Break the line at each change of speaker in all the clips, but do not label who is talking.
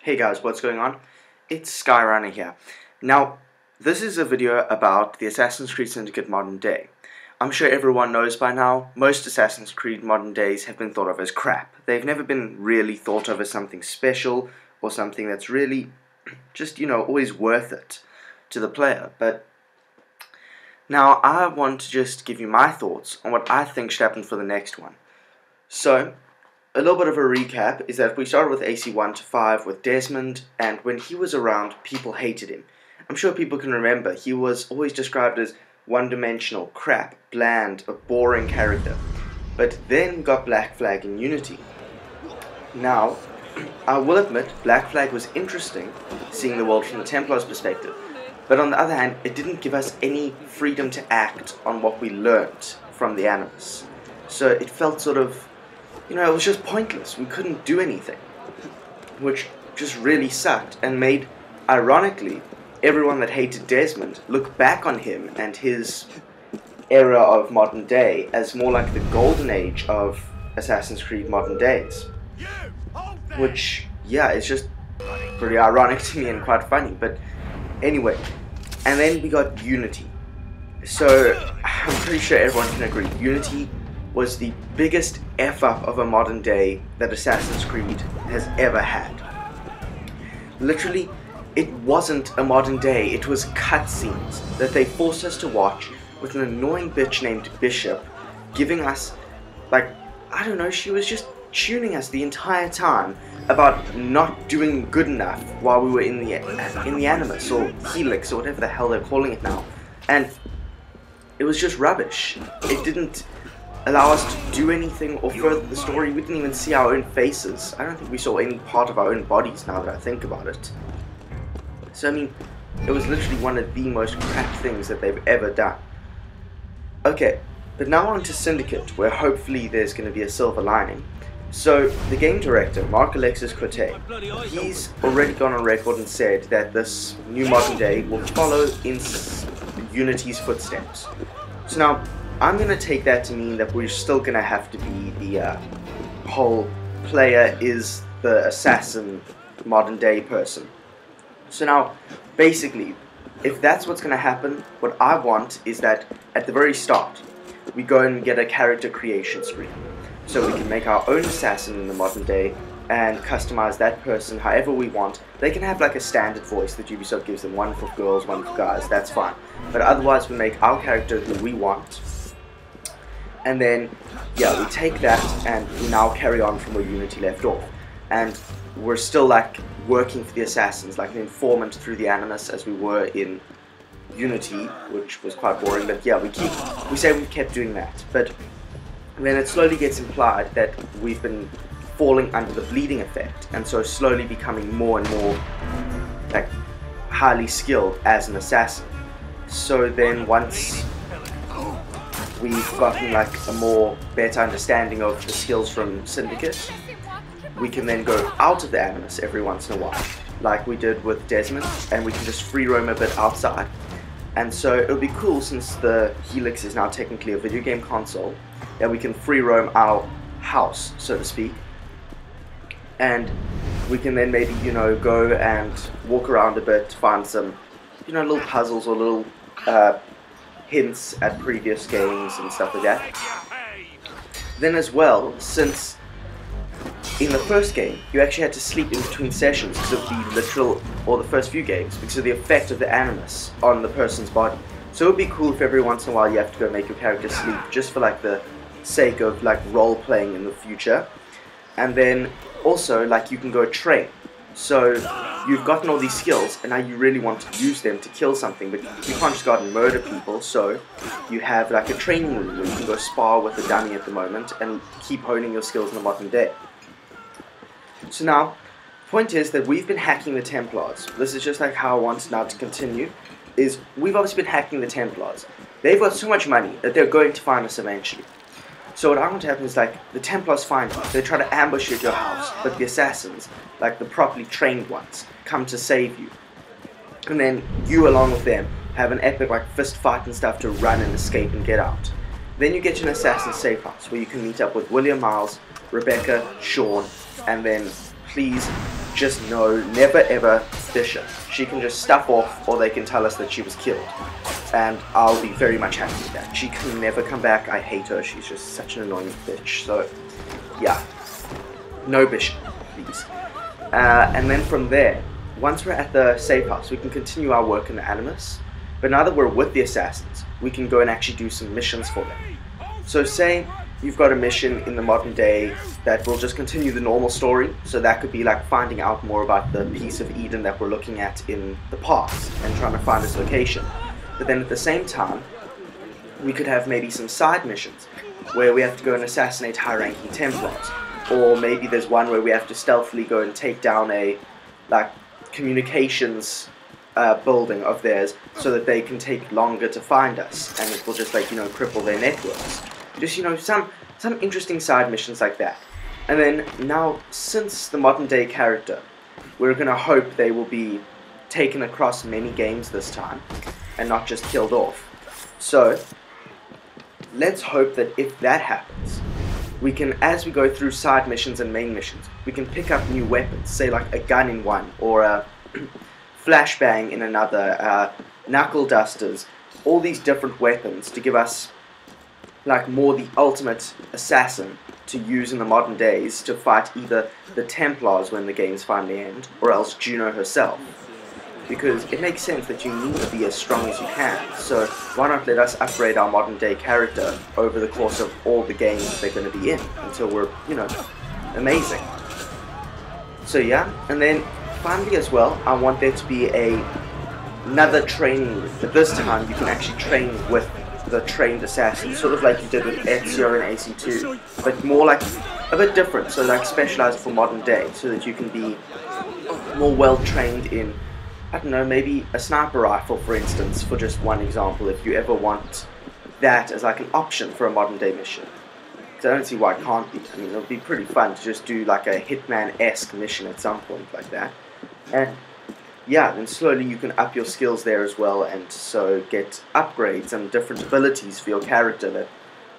Hey guys, what's going on? It's Skyrunner here. Now, this is a video about the Assassin's Creed Syndicate Modern Day. I'm sure everyone knows by now, most Assassin's Creed Modern Days have been thought of as crap. They've never been really thought of as something special, or something that's really just, always worth it to the player. But now I want to just give you my thoughts on what I think should happen for the next one. So, a little bit of a recap is that we started with AC 1 to 5 with Desmond, and when he was around, people hated him. I'm sure people can remember, he was always described as one-dimensional, crap, bland, a boring character. But then we got Black Flag and Unity. Now, I will admit, Black Flag was interesting, seeing the world from the Templars' perspective. But on the other hand, it didn't give us any freedom to act on what we learnt from the Animus. So it felt sort of, it was just pointless. We couldn't do anything, which just really sucked and made, ironically, everyone that hated Desmond look back on him and his era of modern day as more like the golden age of Assassin's Creed Modern Days. Which, yeah, it's just pretty ironic to me and quite funny, but anyway. And then we got Unity. So, I'm pretty sure everyone can agree, Unity was the biggest F-up of a modern day that Assassin's Creed has ever had. Literally, it wasn't a modern day, it was cutscenes that they forced us to watch with an annoying bitch named Bishop giving us, she was just tuning us the entire time about not doing good enough while we were in the Animus, or Helix, or whatever the hell they're calling it now. And it was just rubbish. It didn't allow us to do anything or further the story. We didn't even see our own faces. I don't think we saw any part of our own bodies now that I think about it. So, it was literally one of the most crap things that they've ever done. Okay, but now on to Syndicate, where hopefully there's going to be a silver lining. So, the game director, Mark Alexis Cote, he's already gone on record and said that this new modern day will follow in Unity's footsteps. So now, I'm going to take that to mean that we're still going to have to be the whole player is the assassin modern day person. So now, basically, if that's what's going to happen, what I want is that at the very start, we go and get a character creation screen. So we can make our own assassin in the modern day and customize that person however we want. They can have like a standard voice that Ubisoft gives them, one for girls, one for guys, that's fine. But otherwise we make our character who we want. And then, yeah, we take that and we now carry on from where Unity left off. And we're still working for the assassins, like an informant through the Animus as we were in Unity, which was quite boring, but yeah, we say we've kept doing that. But then it slowly gets implied that we've been falling under the bleeding effect, and so slowly becoming more and more highly skilled as an assassin. So then once we've gotten a more better understanding of the skills from Syndicate, we can then go out of the Animus every once in a while, like we did with Desmond, and we can just free roam a bit outside. And so it'll be cool, since the Helix is now technically a video game console, that we can free roam our house, so to speak. And we can then maybe, go and walk around a bit, find some, little puzzles or little hints at previous games and stuff like that. Then as well, since in the first game, you actually had to sleep in between sessions because of the first few games, because of the effect of the Animus on the person's body. So it would be cool if every once in a while you have to go make your character sleep, just for the sake of role-playing in the future. And then also, you can go train. So you've gotten all these skills, and now you really want to use them to kill something, but you can't just go out and murder people, so you have a training room where you can go spar with a dummy at the moment, and keep honing your skills in the modern day. So now, the point is that we've been hacking the Templars. This is just how I want now to continue, is we've obviously been hacking the Templars. They've got so much money that they're going to find us eventually. So what I want to happen is the Templars find you, they try to ambush you at your house, but the assassins, the properly trained ones, come to save you. And then you, along with them, have an epic fist fight and stuff to run and escape and get out. Then you get to an assassin's safe house where you can meet up with William, Miles, Rebecca, Sean, and then please just know, never ever Bishop. She can just stuff off, or they can tell us that she was killed, and I'll be very much happy with that. She can never come back. I hate her. She's just such an annoying bitch. So yeah, no Bishop, please. And then from there, once we're at the safe house, we can continue our work in the Animus. But now that we're with the assassins, we can go and actually do some missions for them. So say you've got a mission in the modern day that will just continue the normal story. So that could be like finding out more about the piece of Eden that we're looking at in the past and trying to find its location. But then at the same time, we could have maybe some side missions where we have to go and assassinate high-ranking Templars. Or maybe there's one where we have to stealthily go and take down a communications building of theirs so that they can take longer to find us, and it will just cripple their networks. Just some interesting side missions like that. And then now, since the modern day character, we're gonna hope they will be taken across many games this time and not just killed off. So let's hope that if that happens, we can, as we go through side missions and main missions, we can pick up new weapons, say like a gun in one, or a flashbang in another, knuckle dusters, all these different weapons to give us more the ultimate assassin to use in the modern days to fight either the Templars when the games finally end, or else Juno herself. Because it makes sense that you need to be as strong as you can, so why not let us upgrade our modern day character over the course of all the games that they're going to be in, until we're, amazing. So yeah, and then finally as well, I want there to be another training room, but this time you can actually train with the trained assassin, sort of like you did with Ezio and AC2, but more like a bit different, so like specialized for modern day, so that you can be more well trained in, I don't know, maybe a sniper rifle, for instance, for just one example, if you ever want that as like an option for a modern day mission. So I don't see why it can't be. I mean, it would be pretty fun to just do like a Hitman-esque mission at some point like that. And yeah, then slowly you can up your skills there as well, and so get upgrades and different abilities for your character that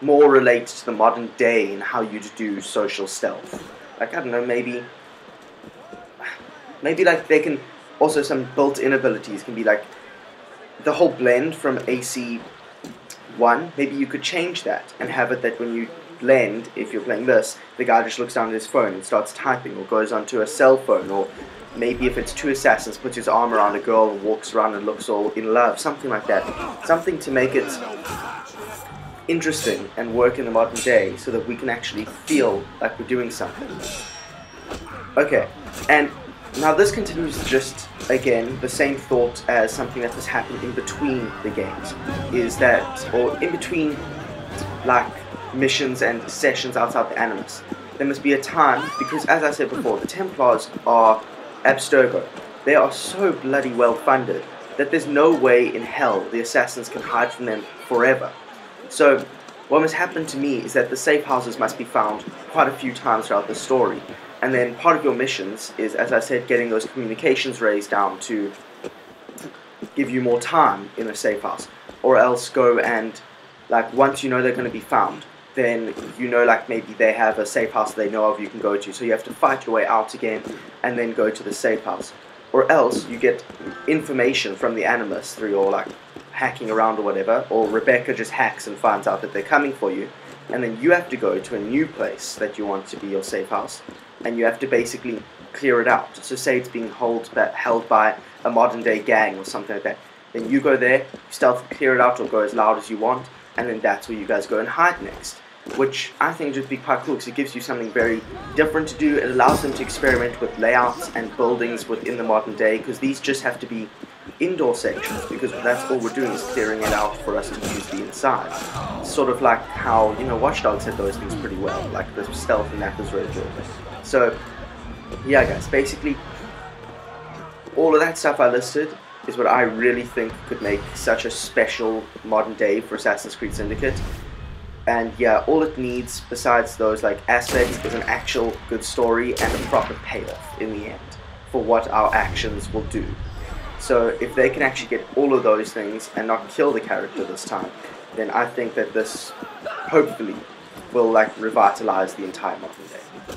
more relate to the modern day and how you'd do social stealth. Like, I don't know, maybe like they can, also some built-in abilities can be like the whole blend from AC1, maybe you could change that and have it that when you blend, if you're playing this, the guy just looks down at his phone and starts typing, or goes onto a cell phone, or maybe if it's two assassins, puts his arm around a girl and walks around and looks all in love, something like that. Something to make it interesting and work in the modern day so that we can actually feel like we're doing something. Okay, and now this continues just, again, the same thought as something that has happened in between the games, is that, or in between, like, missions and sessions outside the Animus, there must be a time, because as I said before, the Templars are Abstergo. They are so bloody well funded that there's no way in hell the assassins can hide from them forever. So what must happen to me is that the safe houses must be found quite a few times throughout the story, and then part of your missions is, as I said, getting those communications raised down to give you more time in a safe house, or else go and, like, once you know they're going to be found, then you know, like, maybe they have a safe house they know of you can go to, so you have to fight your way out again and then go to the safe house. Or else you get information from the Animus through your, like, hacking around or whatever, or Rebecca just hacks and finds out that they're coming for you, and then you have to go to a new place that you want to be your safe house, and you have to basically clear it out. So say it's being held by a modern day gang or something like that, then you go there, stealthily clear it out, or go as loud as you want, and then that's where you guys go and hide next. Which I think would be quite cool, because it gives you something very different to do. It allows them to experiment with layouts and buildings within the modern day, because these just have to be indoor sections, because that's all we're doing is clearing it out for us to use the inside. Sort of like how, Watch Dogs had those things pretty well, like the stealth, and that was really good. So, yeah guys, basically, all of that stuff I listed is what I really think could make such a special modern day for Assassin's Creed Syndicate. And yeah, all it needs, besides those like aspects, is an actual good story and a proper payoff in the end for what our actions will do. So if they can actually get all of those things and not kill the character this time, then I think that this hopefully will like revitalize the entire modern day.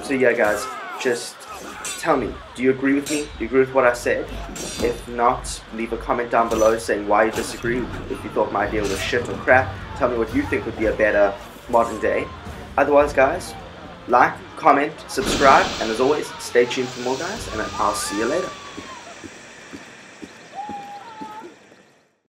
So yeah guys, just tell me, do you agree with me? Do you agree with what I said? If not, leave a comment down below saying why you disagree, if you thought my idea was shit or crap. Tell me what you think would be a better modern day. Otherwise guys, like, comment, subscribe, and as always, stay tuned for more guys, and I'll see you later.